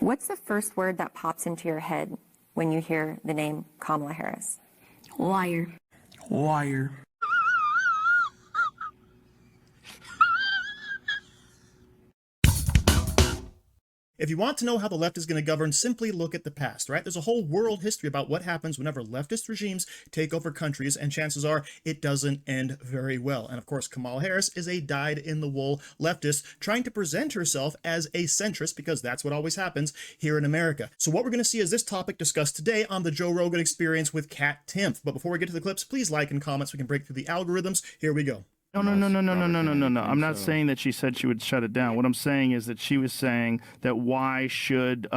What's the first word that pops into your head when you hear the name Kamala Harris? Liar. Liar. If you want to know how the left is going to govern, simply look at the past, right? There's a whole world history about what happens whenever leftist regimes take over countries, and chances are it doesn't end very well. And of course, Kamala Harris is a dyed-in-the-wool leftist trying to present herself as a centrist, because that's what always happens here in America. So what we're going to see is this topic discussed today on the Joe Rogan Experience with Kat Timpf. But before we get to the clips, please like and comment so we can break through the algorithms. Here we go. No. I'm not saying that she said she would shut it down. What I'm saying is that she was saying that why should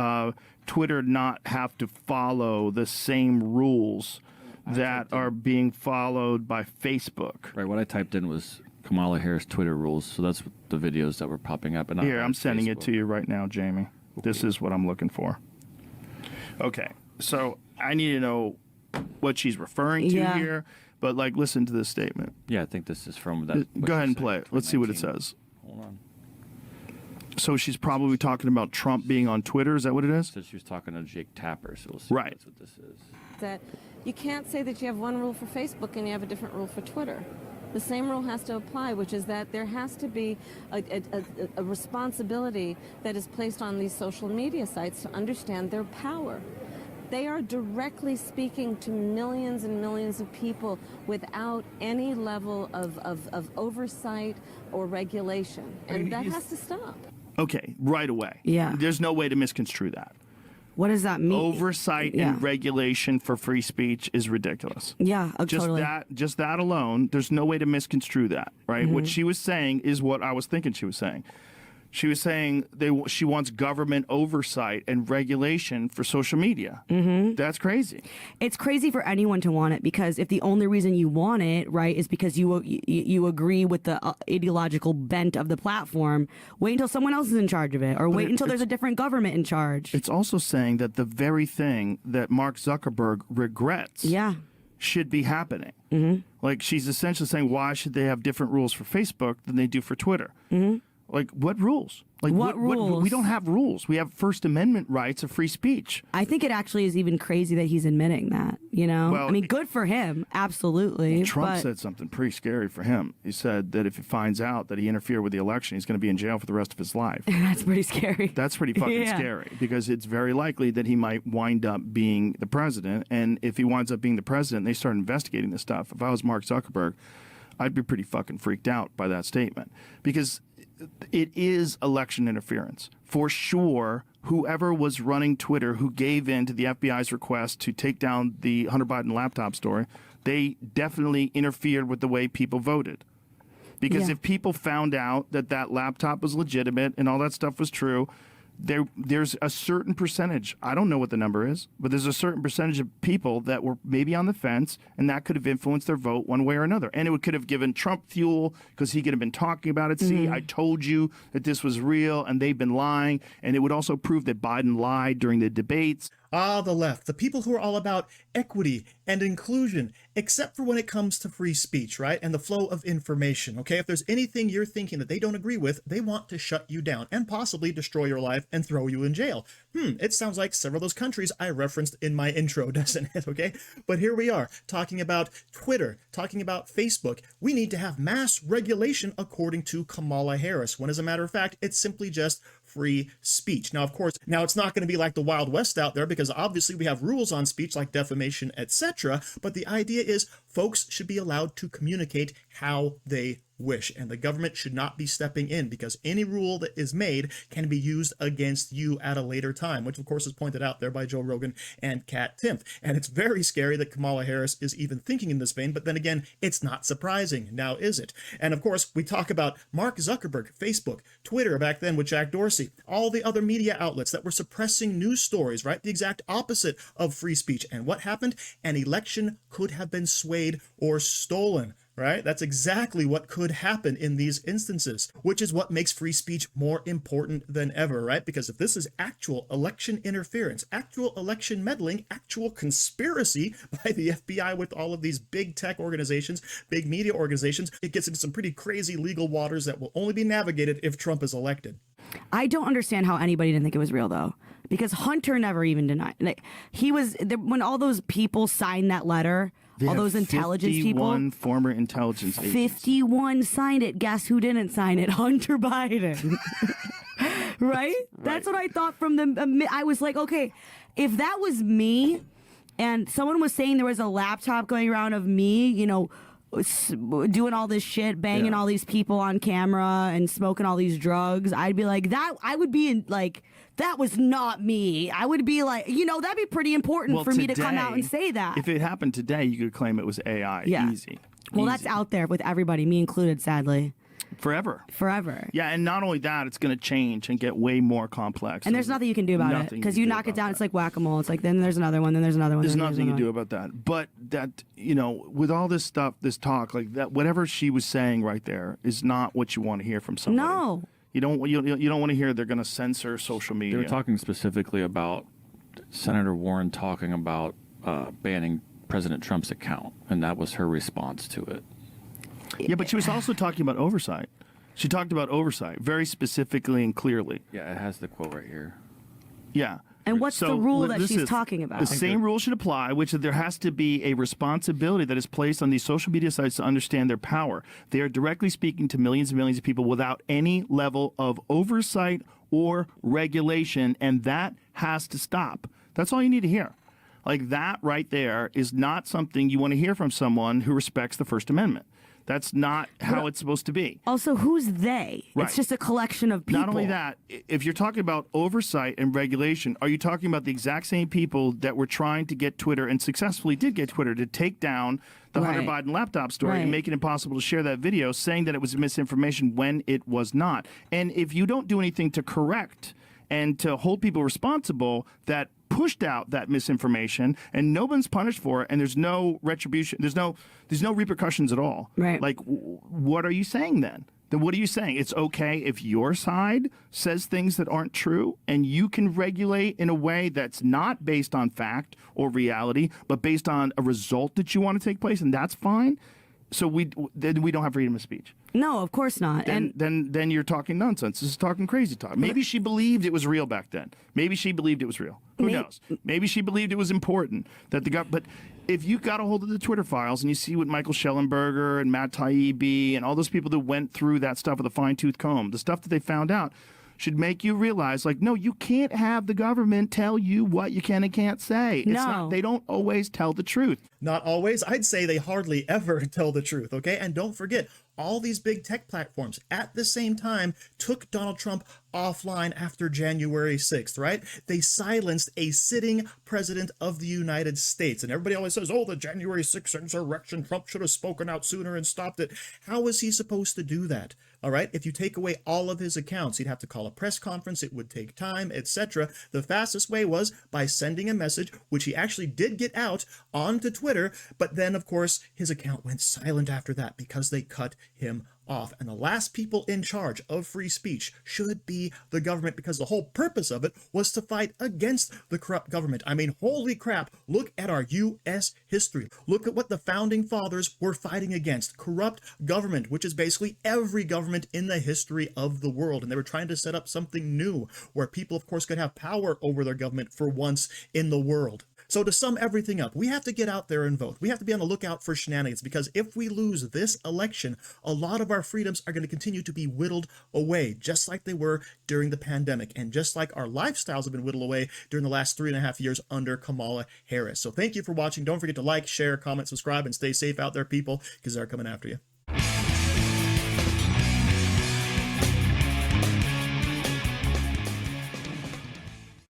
Twitter not have to follow the same rules that are being followed by Facebook? Right, what I typed in was Kamala Harris Twitter rules, so that's the videos that were popping up. And here, I'm sending it to you right now, Jamie. This is what I'm looking for. Okay, so I need to know what she's referring to here. But, like, listen to this statement. Yeah, I think this is from that. Go ahead and play it. Let's see what it says. Hold on. So she's probably talking about Trump being on Twitter. Is that what it is? So she was talking to Jake Tapper, so we'll see right. If that's what this is. That you can't say that you have one rule for Facebook and you have a different rule for Twitter. The same rule has to apply, which is that there has to be a responsibility that is placed on these social media sites to understand their power. They are directly speaking to millions and millions of people without any level of oversight or regulation. And that has to stop. Okay, right away. Yeah. There's no way to misconstrue that. What does that mean? Oversight and regulation for free speech is ridiculous. Yeah, totally. Just that alone, there's no way to misconstrue that, right? What she was saying is what I was thinking she was saying. She was saying she wants government oversight and regulation for social media. That's crazy. It's crazy for anyone to want it, because if the only reason you want it, right, is because you agree with the ideological bent of the platform, wait until someone else is in charge of it, or wait until there's a different government in charge. It's also saying that the very thing that Mark Zuckerberg regrets should be happening. Like, she's essentially saying, why should they have different rules for Facebook than they do for Twitter? Like, what rules? Like, what rules? We don't have rules. We have First Amendment rights of free speech. I think it actually is even crazy that he's admitting that, you know? Well, I mean, good for him, absolutely. Trump said something pretty scary for him. He said that if he finds out that he interfered with the election, he's going to be in jail for the rest of his life. That's pretty scary. That's pretty fucking scary, because it's very likely that he might wind up being the president. And if he winds up being the president and they start investigating this stuff, if I was Mark Zuckerberg, I'd be pretty fucking freaked out by that statement, because it is election interference. For sure, whoever was running Twitter who gave in to the FBI's request to take down the Hunter Biden laptop story, they definitely interfered with the way people voted. Because if people found out that that laptop was legitimate and all that stuff was true, there's a certain percentage, I don't know what the number is, but there's a certain percentage of people that were maybe on the fence, and that could have influenced their vote one way or another. And it could have given Trump fuel, because he could have been talking about it. See, I told you that this was real, and they've been lying. And it would also prove that Biden lied during the debates. Ah, the left, the people who are all about equity and inclusion, except for when it comes to free speech, right? And the flow of information, okay? If there's anything you're thinking that they don't agree with, they want to shut you down and possibly destroy your life and throw you in jail. It sounds like several of those countries I referenced in my intro, doesn't it, okay? But here we are, talking about Twitter, talking about Facebook. We need to have mass regulation according to Kamala Harris, when as a matter of fact, it's simply just free speech. Now, of course, it's not going to be like the Wild West out there, because obviously we have rules on speech like defamation, etc. But the idea is folks should be allowed to communicate how they wish, and the government should not be stepping in, because any rule that is made can be used against you at a later time, which of course is pointed out there by Joe Rogan and Kat Timpf. And it's very scary that Kamala Harris is even thinking in this vein, but then again, it's not surprising, now is it? And of course, we talk about Mark Zuckerberg, Facebook, Twitter back then with Jack Dorsey, all the other media outlets that were suppressing news stories, right? The exact opposite of free speech. And what happened? An election could have been swayed or stolen. Right? That's exactly what could happen in these instances, which is what makes free speech more important than ever, right? Because if this is actual election interference, actual election meddling, actual conspiracy by the FBI with all of these big tech organizations, big media organizations, it gets into some pretty crazy legal waters that will only be navigated if Trump is elected. I don't understand how anybody didn't think it was real, though. because Hunter never even denied. Like, he was when all those people signed that letter. They All have those intelligence 51 people. former intelligence agents. 51 signed it. Guess who didn't sign it? Hunter Biden. Right? That's what I thought from the. I was like, okay, if that was me, and someone was saying there was a laptop going around of me, you know, doing all this shit, banging all these people on camera and smoking all these drugs, I'd be like, that. I would be in like. That was not me. I would be like, you know, that'd be pretty important for me to come out and say that. If it happened today, you could claim it was AI. Yeah. Easy. Well, Easy. that's out there with everybody, me included, sadly. Forever. Forever. Yeah, and not only that, it's going to change and get way more complex. And there's nothing you can do about it because you knock it down. It's like whack-a-mole. It's like then there's another one, then there's another one. There's then nothing you another can do about that. But that, you know, with all this stuff, this talk, like that, whatever she was saying right there is not what you want to hear from somebody. No. You don't want to hear they're going to censor social media. They were talking specifically about Senator Warren talking about banning President Trump's account, and that was her response to it. Yeah, but she was also talking about oversight. She talked about oversight very specifically and clearly. Yeah, it has the quote right here. Yeah. And what's the rule that she's talking about? The same rule should apply, which is there has to be a responsibility that is placed on these social media sites to understand their power. They are directly speaking to millions and millions of people without any level of oversight or regulation, and that has to stop. That's all you need to hear. Like that right there is not something you want to hear from someone who respects the First Amendment. That's not how it's supposed to be. Also, who's they? Right. It's just a collection of people. Not only that, if you're talking about oversight and regulation, are you talking about the exact same people that were trying to get Twitter and successfully did get Twitter to take down the Hunter Biden laptop story and make it impossible to share that video, saying that it was misinformation when it was not? And if you don't do anything to correct and to hold people responsible that pushed out that misinformation and no one's punished for it and there's no retribution, there's no repercussions at all. Right. Like, what are you saying then? Then what are you saying? It's okay if your side says things that aren't true and you can regulate in a way that's not based on fact or reality, but based on a result that you want to take place, and that's fine. So then we don't have freedom of speech. No, of course not. Then you're talking nonsense. This is talking crazy talk. Maybe she believed it was real back then. Maybe she believed it was real. Who knows? Maybe she believed it was important that the government. But if you got a hold of the Twitter files and you see what Michael Schellenberger and Matt Taibbi and all those people that went through that stuff with a fine-tooth comb, the stuff that they found out should make you realize, like, no, you can't have the government tell you what you can and can't say. They don't always tell the truth. Not always. I'd say they hardly ever tell the truth, okay? And don't forget, all these big tech platforms at the same time took Donald Trump offline after January 6th, right? They silenced a sitting president of the United States. And everybody always says, oh, the January 6th insurrection, Trump should have spoken out sooner and stopped it. How was he supposed to do that? All right, if you take away all of his accounts, he'd have to call a press conference, it would take time, etc. The fastest way was by sending a message, which he actually did get out onto Twitter, but then, of course, his account went silent after that because they cut him off. And the last people in charge of free speech should be the government, because the whole purpose of it was to fight against the corrupt government. I mean, holy crap, look at our U.S. history. Look at what the founding fathers were fighting against. Corrupt government, which is basically every government in the history of the world. And they were trying to set up something new where people, of course, could have power over their government for once in the world. So to sum everything up, we have to get out there and vote. We have to be on the lookout for shenanigans, because if we lose this election, a lot of our freedoms are going to continue to be whittled away, just like they were during the pandemic, and just like our lifestyles have been whittled away during the last 3.5 years under Kamala Harris. So thank you for watching. Don't forget to like, share, comment, subscribe, and stay safe out there, people, because they're coming after you.